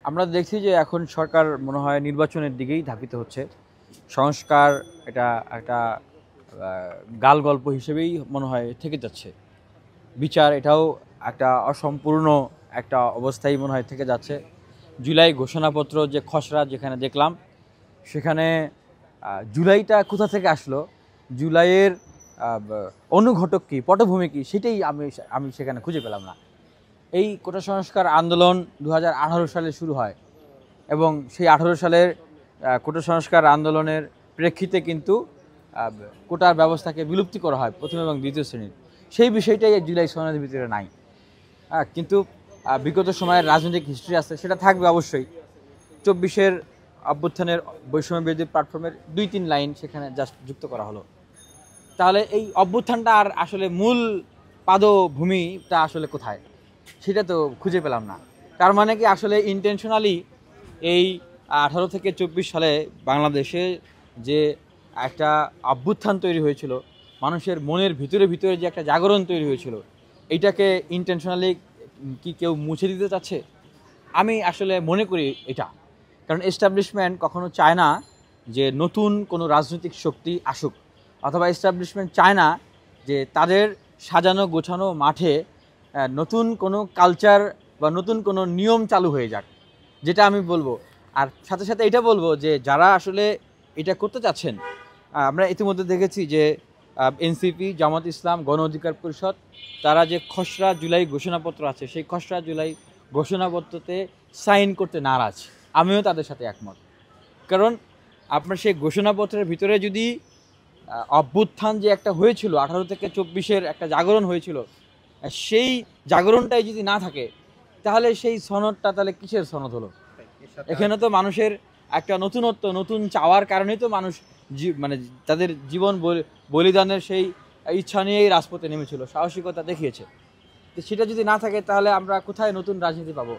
আমরা দেখছি যে এখন সরকার মনে হয় নির্বাচনের দিকেই ধাবিত হচ্ছে। সংস্কার এটা একটা গাল গল্প হিসেবেই মনে হয় থেকে যাচ্ছে। বিচার এটাও একটা অসম্পূর্ণ একটা অবস্থায় মনে হয় থেকে যাচ্ছে। জুলাই ঘোষণাপত্র যে খসড়া যেখানে দেখলাম, সেখানে জুলাইটা কোথা থেকে আসলো, জুলাইয়ের অনুঘটক কী, পটভূমি কী, সেটাই আমি সেখানে খুঁজে পেলাম না। এই কোটা সংস্কার আন্দোলন 2018 সালে শুরু হয় এবং সেই 18 সালের কোটা সংস্কার আন্দোলনের প্রেক্ষিতে কিন্তু কোটার ব্যবস্থাকে বিলুপ্তি করা হয় প্রথম এবং দ্বিতীয় শ্রেণীর। সেই বিষয়টাই জুলাই সনদের ভিতরে নাই। কিন্তু বিগত সময়ের রাজনৈতিক হিস্ট্রি আছে, সেটা থাকবে অবশ্যই। 24-এর অভ্যুত্থানের বৈষম্য বিরোধী প্ল্যাটফর্মের 2-3 লাইন সেখানে জাস্ট যুক্ত করা হলো। তাহলে এই অভ্যুত্থানটা আর আসলে মূল পাদভূমিটা আসলে কোথায়, সেটা তো খুঁজে পেলাম না। তার মানে কি আসলে ইন্টেনশনালি এই 18 থেকে 24 সালে বাংলাদেশে যে একটা অভ্যুত্থান তৈরি হয়েছিল, মানুষের মনের ভিতরে ভিতরে যে একটা জাগরণ তৈরি হয়েছিল, এইটাকে ইন্টেনশনালি কি কেউ মুছে দিতে চাচ্ছে? আমি আসলে মনে করি এটা। কারণ এস্টাবলিশমেন্ট কখনো চায় না যে নতুন কোনো রাজনৈতিক শক্তি আসুক, অথবা এস্টাবলিশমেন্ট চায় না যে তাদের সাজানো গোছানো মাঠে নতুন কোনো কালচার বা নতুন কোনো নিয়ম চালু হয়ে যাক, যেটা আমি বলবো। আর সাথে সাথে এটা বলবো যে যারা আসলে এটা করতে চাচ্ছেন, আমরা ইতিমধ্যে দেখেছি যে এনসিপি, জামাত ইসলাম, গণ অধিকার পরিষদ, তারা যে খসড়া জুলাই ঘোষণাপত্র আছে, সেই খসড়া জুলাই ঘোষণাপত্রতে সাইন করতে নারাজ। আমিও তাদের সাথে একমত। কারণ আপনার সেই ঘোষণাপত্রের ভিতরে যদি অভ্যুত্থান যে একটা হয়েছিল 18 থেকে 24-এর একটা জাগরণ হয়েছিল, সেই জাগরণটাই যদি না থাকে, তাহলে সেই সনদটা তাহলে কিসের সনদ হলো? এখানে তো মানুষের একটা নতুনত্ব, নতুন চাওয়ার কারণেই তো মানুষ মানে তাদের জীবন বলিদানের সেই ইচ্ছা নিয়েই রাজপথে নেমেছিল, সাহসিকতা দেখিয়েছে। তো সেটা যদি না থাকে, তাহলে আমরা কোথায় নতুন রাজনীতি পাবো?